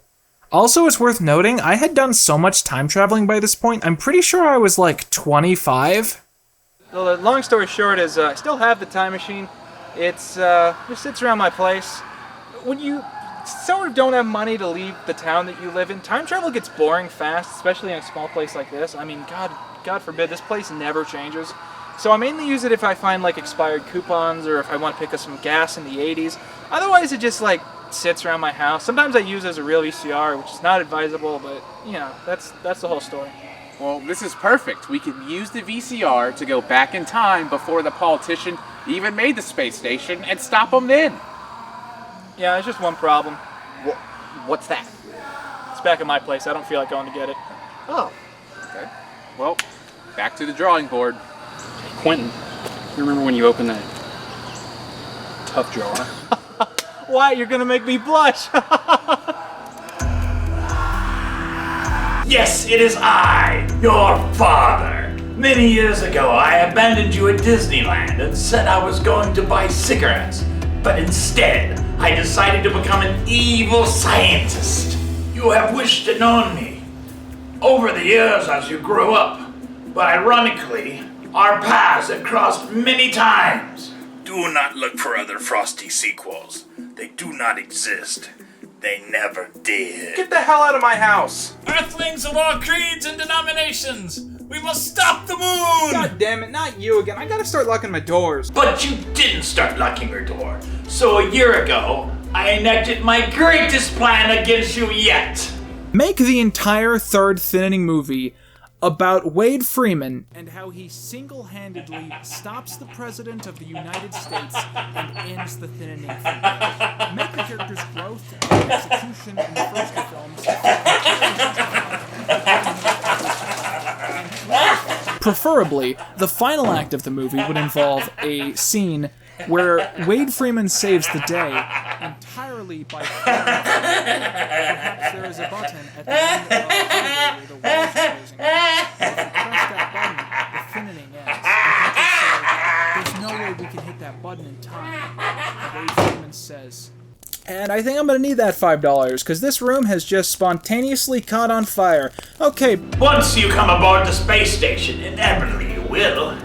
Also, it's worth noting, I had done so much time traveling by this point, I'm pretty sure I was like 25. Well, the long story short is, I still have the time machine. It sits around my place. When you sort of don't have money to leave the town that you live in, time travel gets boring fast, especially in a small place like this. I mean, God forbid, this place never changes. So I mainly use it if I find like expired coupons or if I want to pick up some gas in the 80s. Otherwise it just like sits around my house. Sometimes I use it as a real VCR, which is not advisable, but you know, that's the whole story. Well, this is perfect. We can use the VCR to go back in time before the politician even made the space station and stop them then. Yeah, there's just one problem. What's that? It's back at my place. I don't feel like going to get it. Oh. Okay. Well, back to the drawing board. Quentin, you remember when you opened that tough jar? Why? You're gonna make me blush. Yes, it is I, your father. Many years ago, I abandoned you at Disneyland and said I was going to buy cigarettes. But instead, I decided to become an evil scientist. You have wished to know me over the years as you grew up. But ironically, our paths have crossed many times. Do not look for other Frosty sequels. They do not exist. They never did. Get the hell out of my house! Earthlings of all creeds and denominations, we must stop the moon! God damn it, not you again. I gotta start locking my doors. But you didn't start locking your door. So a year ago, I enacted my greatest plan against you yet. Make the entire third Thinning movie about Wade Freeman and how he single-handedly stops the President of the United States and ends the Thinning thing. Make the character's growth and execution in the first two films. Preferably, the final act of the movie would involve a scene where Wade Freeman saves the day entirely by perhaps there is a button at the end of the hallway where the walls are closing. If you press that button, the thinning ends. There's no way we can hit that button in time. Wade Freeman says, and I think I'm gonna need that $5, because this room has just spontaneously caught on fire. Okay. Once you come aboard the space station, inevitably you will,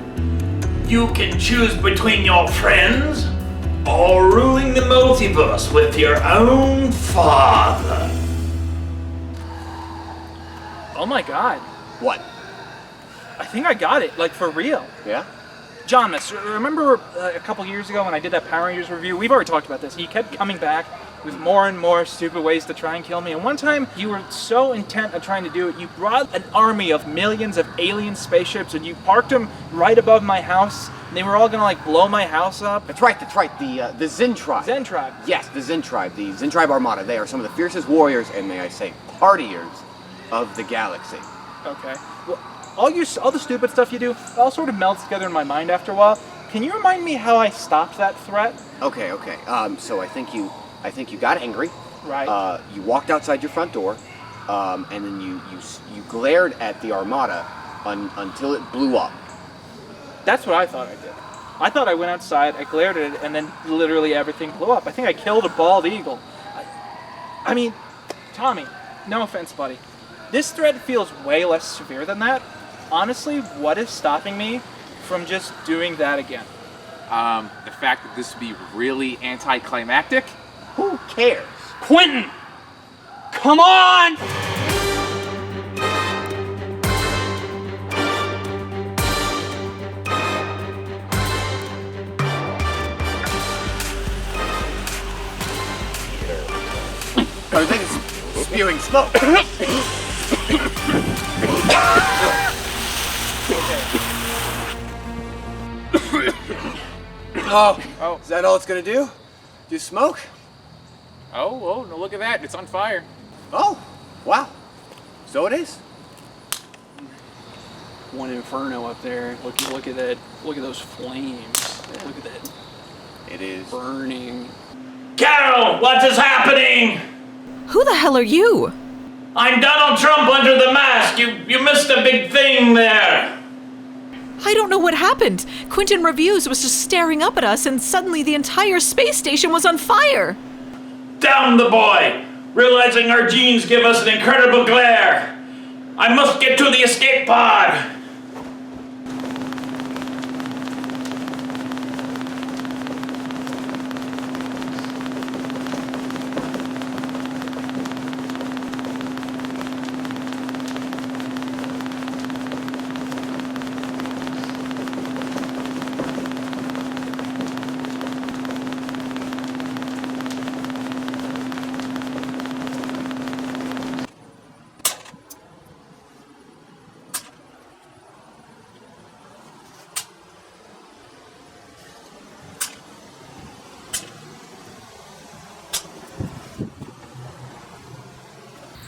you can choose between your friends or ruling the multiverse with your own father. Oh my god. What? I think I got it, like for real. Yeah? John, remember a couple years ago when I did that Power Rangers review? We've already talked about this. He kept coming back with more and more stupid ways to try and kill me. And one time, you were so intent on trying to do it, you brought an army of millions of alien spaceships and you parked them right above my house. And they were all gonna like blow my house up. That's right. The Zen Tribe. Zen Tribe. Yes, the Zen Tribe. The Zen Tribe Armada. They are some of the fiercest warriors and, may I say, partiers of the galaxy. Okay. Well, all the stupid stuff you do, it all sort of melts together in my mind after a while. Can you remind me how I stopped that threat? Okay. So I think you got angry. Right. You walked outside your front door, and then you glared at the Armada until it blew up. That's what I thought I did. I thought I went outside, I glared at it, and then literally everything blew up. I think I killed a bald eagle. I mean, Tommy, no offense, buddy. This threat feels way less severe than that. Honestly, what is stopping me from just doing that again? The fact that this would be really anticlimactic? Who cares? Quentin! Come on! I think it's spewing smoke. Oh, is that all it's gonna do? Do smoke? Oh, no, look at that. It's on fire. Oh, wow. So it is. One inferno up there. Look at that. Look at those flames. Look at that. It is burning. Carol, what is happening? Who the hell are you? I'm Donald Trump under the mask. You missed a big thing there. I don't know what happened. Quentin Reviews was just staring up at us and suddenly the entire space station was on fire. Down the boy! Realizing our genes give us an incredible glare. I must get to the escape pod.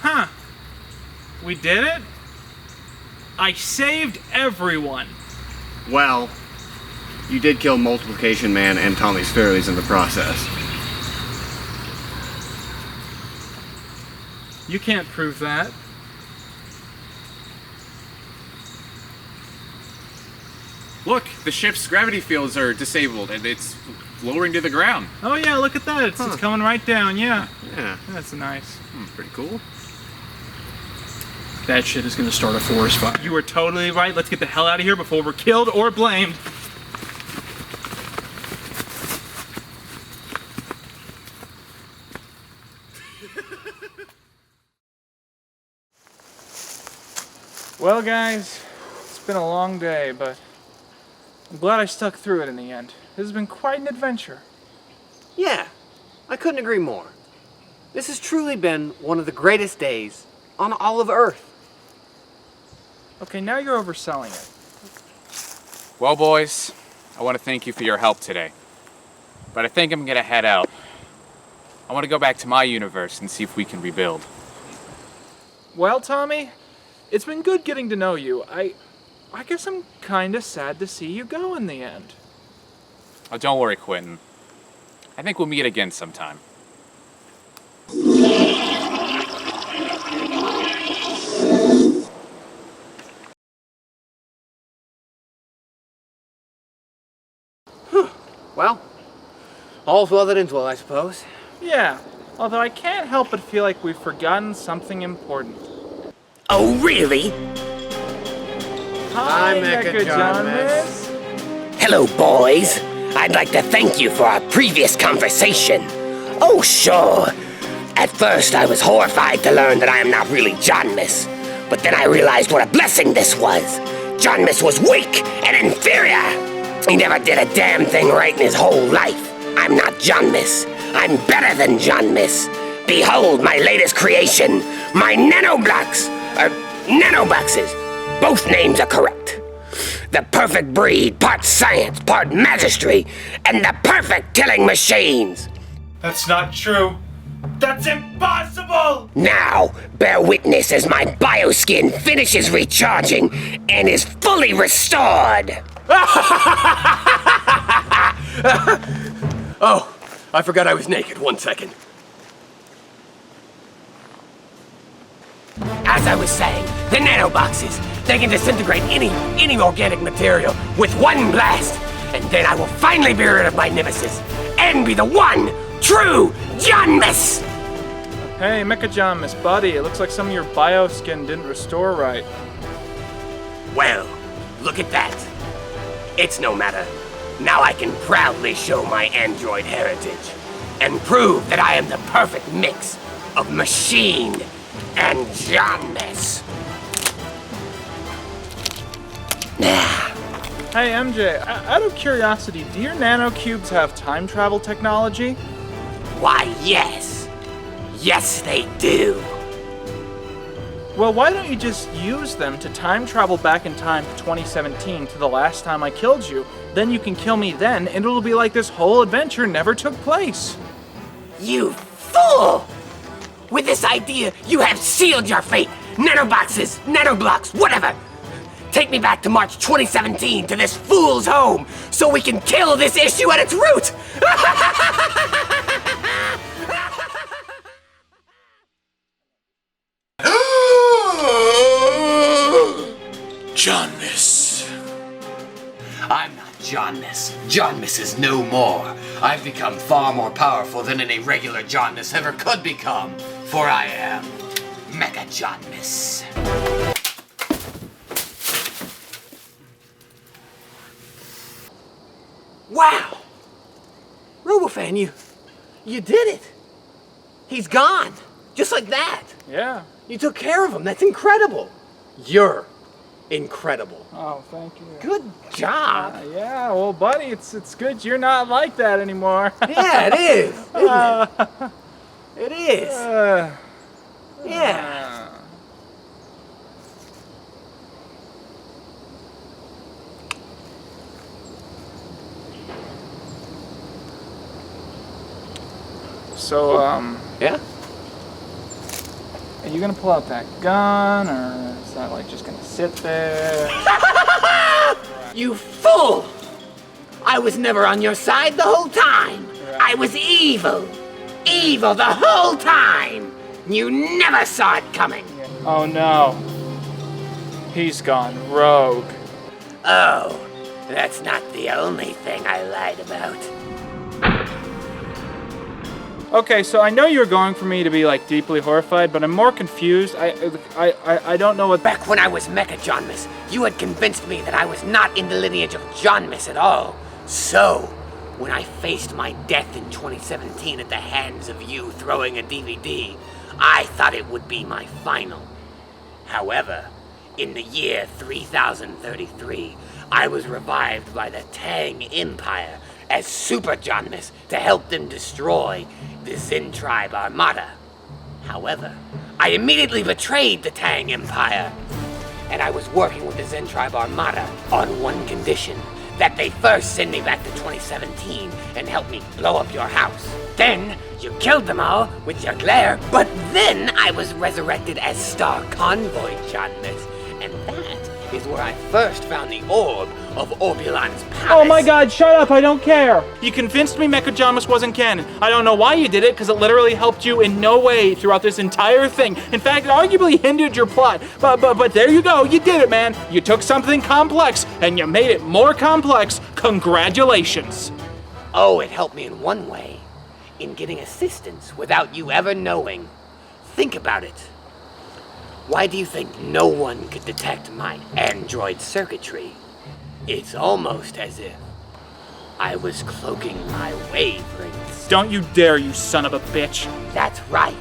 Huh. We did it? I saved everyone. Well, you did kill Multiplication Man and Tommy's Fairlies in the process. You can't prove that. Look, the ship's gravity fields are disabled and it's lowering to the ground. Oh yeah, look at that. It's coming right down, yeah. Yeah. That's nice. Pretty cool. That shit is gonna start a forest fire. You were totally right. Let's get the hell out of here before we're killed or blamed. Well, guys, it's been a long day, but I'm glad I stuck through it in the end. This has been quite an adventure. Yeah, I couldn't agree more. This has truly been one of the greatest days on all of Earth. Okay, now you're overselling it. Well, boys, I want to thank you for your help today. But I think I'm gonna head out. I want to go back to my universe and see if we can rebuild. Well, Tommy, it's been good getting to know you. I guess I'm kinda sad to see you go in the end. Oh, don't worry, Quentin. I think we'll meet again sometime. Well, all's well that ends well, I suppose. Yeah, although I can't help but feel like we've forgotten something important. Oh, really? Hi, Mecha John Miss. Hello, boys. I'd like to thank you for our previous conversation. Oh, sure. At first, I was horrified to learn that I am not really John Miss. But then I realized what a blessing this was. John Miss was weak and inferior. He never did a damn thing right in his whole life. I'm not John Miss. I'm better than John Miss. Behold my latest creation, my nanoblocks. Nanoboxes. Both names are correct. The perfect breed, part science, part magistry, and the perfect killing machines. That's not true. That's impossible! Now, bear witness as my bioskin finishes recharging and is fully restored. Oh, I forgot I was naked. 1 second. As I was saying, the nanoboxes, they can disintegrate any organic material with one blast. And then I will finally be rid of my nemesis and be the one true John Miss. Hey, Mecha John Miss, buddy, it looks like some of your bioskin didn't restore right. Well, look at that. It's no matter. Now I can proudly show my android heritage and prove that I am the perfect mix of machine and John Miss. Hey, MJ, out of curiosity, do your nanocubes have time travel technology? Why, yes. Yes, they do. Well, why don't you just use them to time travel back in time to 2017 to the last time I killed you? Then you can kill me then, and it'll be like this whole adventure never took place. You fool! With this idea, you have sealed your fate. Nanoboxes, nanoblocks, whatever. Take me back to March 2017 to this fool's home so we can kill this issue at its root! John Miss. I'm not John Miss. John Miss is no more. I've become far more powerful than any regular John Miss ever could become, for I am Mecha John Miss. Wow! Robofan, you did it! He's gone! Just like that! Yeah. You took care of him, that's incredible! You're incredible. Oh, thank you. Good job! Yeah, well, buddy, it's good you're not like that anymore. Yeah, it is, isn't it? It is. Yeah. So, yeah? Are you gonna pull out that gun, or is that like just gonna sit there? You fool! I was never on your side the whole time. I was evil. Evil the whole time. You never saw it coming. Oh no. He's gone rogue. Oh, that's not the only thing I lied about. Okay, so I know you're going for me to be like deeply horrified, but I'm more confused. I don't know what. Back when I was Mecha Jonmus, you had convinced me that I was not in the lineage of Jonmus at all. So, when I faced my death in 2017 at the hands of you throwing a DVD, I thought it would be my final. However, in the year 3033, I was revived by the Tang Empire as Super Jonmus to help them destroy the Zen Tribe Armada. However, I immediately betrayed the Tang Empire, and I was working with the Zen Tribe Armada on one condition: that they first send me back to 2017 and help me blow up your house. Then, you killed them all with your glare, but then I was resurrected as Star Convoy Jonmus, and that is where I first found the orb of Orbulan's palace. Oh my god, shut up, I don't care! You convinced me Mecha Jonmus wasn't canon. I don't know why you did it, because it literally helped you in no way throughout this entire thing. In fact, it arguably hindered your plot. But there you go, you did it, man. You took something complex, and you made it more complex. Congratulations. Oh, it helped me in one way. In getting assistance without you ever knowing. Think about it. Why do you think no one could detect my android circuitry? It's almost as if I was cloaking my wavelengths. Don't you dare, you son of a bitch. That's right.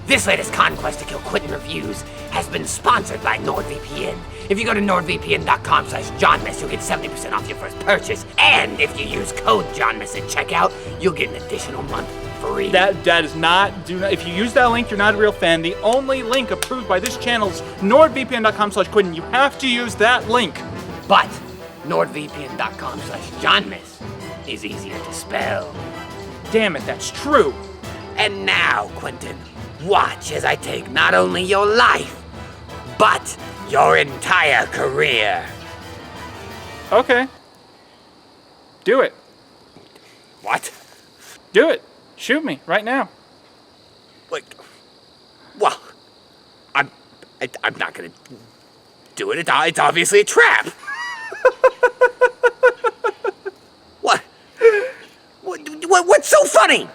This latest conquest to kill Quentin Reviews has been sponsored by NordVPN. If you go to nordvpn.com/JohnMess, you'll get 70% off your first purchase. And if you use code JohnMess at checkout, you'll get an additional month free. That is not, if you use that link, you're not a real fan. The only link approved by this channel is nordvpn.com/Quentin. You have to use that link. But nordvpn.com/JohnMess is easier to spell. Damn it, that's true. And now, Quentin, watch as I take not only your life, but your entire career. Okay. Do it. What? Do it. Shoot me right now. Wait. Well, I'm not gonna do it. It's obviously a trap. What's so funny?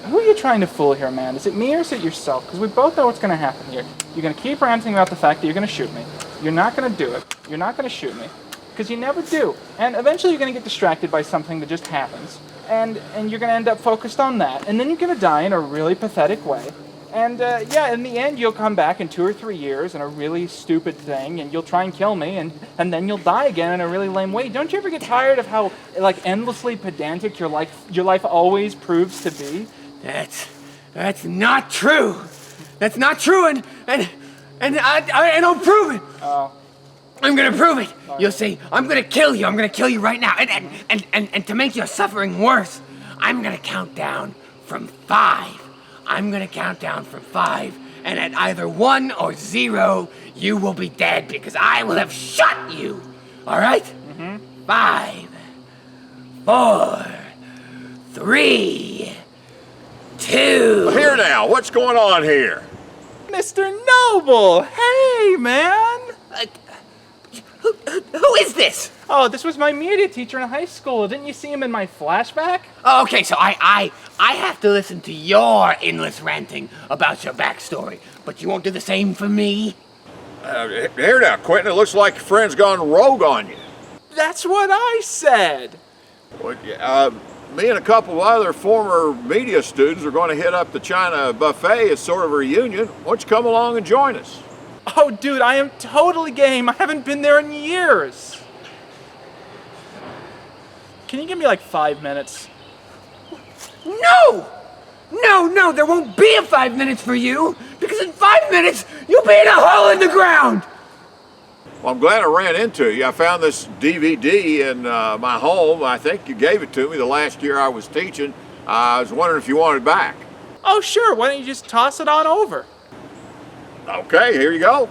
Who are you trying to fool here, man? Is it me or is it yourself? Because we both know what's going to happen here. You're going to keep ranting about the fact that you're going to shoot me. You're not going to do it. You're not going to shoot me. Because you never do. And eventually you're going to get distracted by something that just happens. And you're going to end up focused on that. And then you're going to die in a really pathetic way. And yeah, in the end, you'll come back in 2 or 3 years in a really stupid thing, and you'll try and kill me, and then you'll die again in a really lame way. Don't you ever get tired of how like endlessly pedantic your life always proves to be? That's not true. That's not true, and I'll prove it. Oh. I'm gonna prove it. You'll see. I'm gonna kill you. I'm gonna kill you right now. And to make your suffering worse, I'm gonna count down from 5. I'm gonna count down from 5, and at either 1 or 0, you will be dead because I will have shot you. All right? 5, 4, 3, 2. Here now, what's going on here? Mr. Noble, hey man. Who is this? Oh, this was my media teacher in high school. Didn't you see him in my flashback? Oh, okay, so I have to listen to your endless ranting about your backstory, but you won't do the same for me? Here now, Quentin, it looks like your friend's gone rogue on you. That's what I said. Well, me and a couple of other former media students are going to hit up the China buffet as sort of a reunion. Why don't you come along and join us? Oh, dude, I am totally game. I haven't been there in years. Can you give me like 5 minutes? No! No, there won't be a 5 minutes for you, because in 5 minutes, you'll be in a hole in the ground! Well, I'm glad I ran into you. I found this DVD in my home. I think you gave it to me the last year I was teaching. I was wondering if you wanted it back. Oh, sure. Why don't you just toss it on over? Okay, here you go.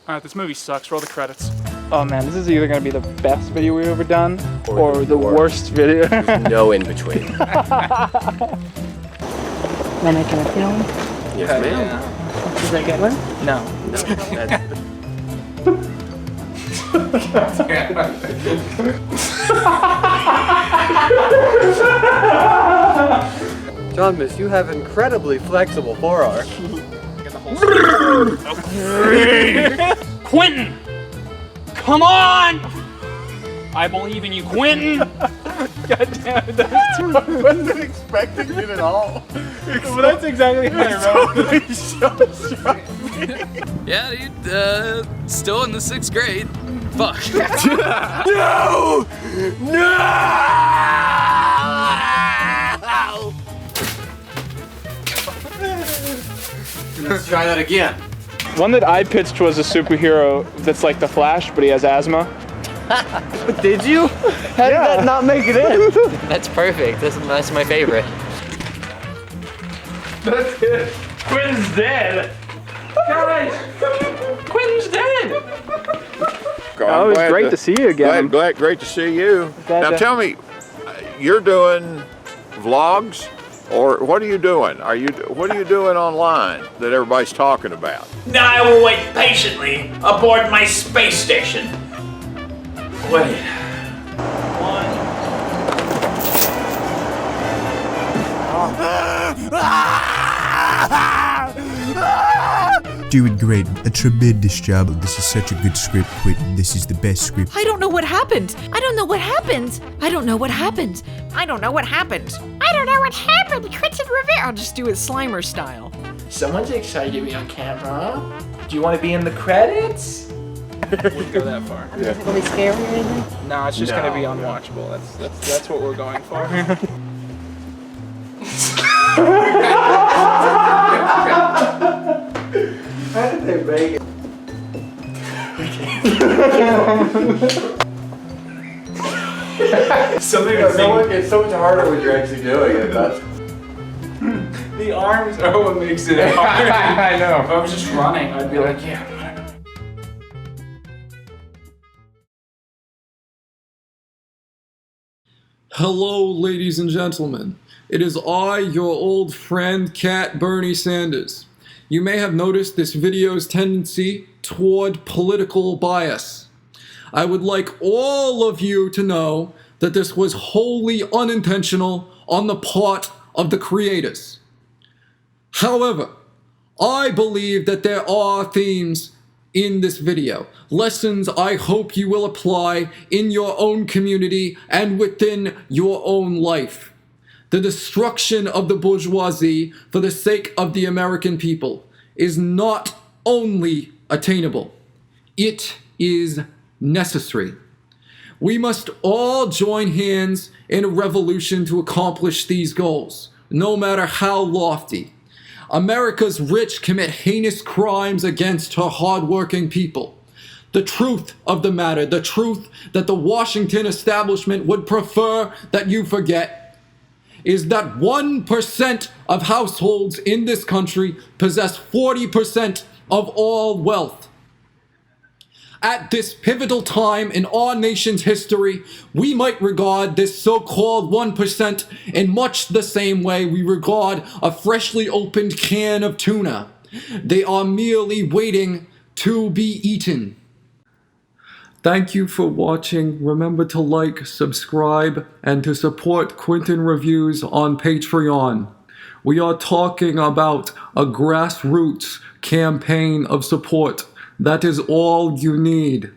Alright, this movie sucks. Roll the credits. Oh man, this is either gonna be the best video we've ever done or the worst video. There's no in between. Am I making a film? Yes, ma'am. Is that a good one? No. John Miss, you have incredibly flexible forearm. Quentin! Come on! I believe in you, Quentin! God damn it, that was too I wasn't expecting it at all. Well, that's exactly how I wrote. Yeah, dude, still in the 6th grade. Fuck. No! No! Let's try that again. One that I pitched was a superhero that's like the Flash, but he has asthma. Did you? How did that not make it in? That's perfect. That's my favorite. That's it. Quinn's dead. Guys, Quinn's dead. Oh, it was great to see you again. Great to see you. Glad Now to- tell me, you're doing vlogs, or what are you doing? What are you doing online that everybody's talking about? Now I will wait patiently aboard my space station. Wait. Doing great. A tremendous job. This is such a good script, Quentin. This is the best script. I don't know what happened. I don't know what happened. I don't know what happened. I don't know what happened. I don't know what happened. Quentin Rivera. I'll just do it Slimer style. Someone's excited to be on camera. Do you want to be in the credits? Wouldn't go that far. Is it really scary or anything? No, it's just gonna be unwatchable. That's what we're going for. How did they make it? It's so much harder when you're actually doing it. The arms are what makes it hard. I know. If I was just running, I'd be like, yeah. Hello, ladies and gentlemen. It is I, your old friend, Cat Bernie Sanders. You may have noticed this video's tendency toward political bias. I would like all of you to know that this was wholly unintentional on the part of the creators. However, I believe that there are themes in this video, lessons I hope you will apply in your own community and within your own life. The destruction of the bourgeoisie for the sake of the American people is not only attainable, it is necessary. We must all join hands in a revolution to accomplish these goals, no matter how lofty. America's rich commit heinous crimes against her hardworking people. The truth of the matter, the truth that the Washington establishment would prefer that you forget, is that 1% of households in this country possess 40% of all wealth. At this pivotal time in our nation's history, we might regard this so-called 1% in much the same way we regard a freshly opened can of tuna. They are merely waiting to be eaten. Thank you for watching. Remember to like, subscribe, and to support Quentin Reviews on Patreon. We are talking about a grassroots campaign of support. That is all you need.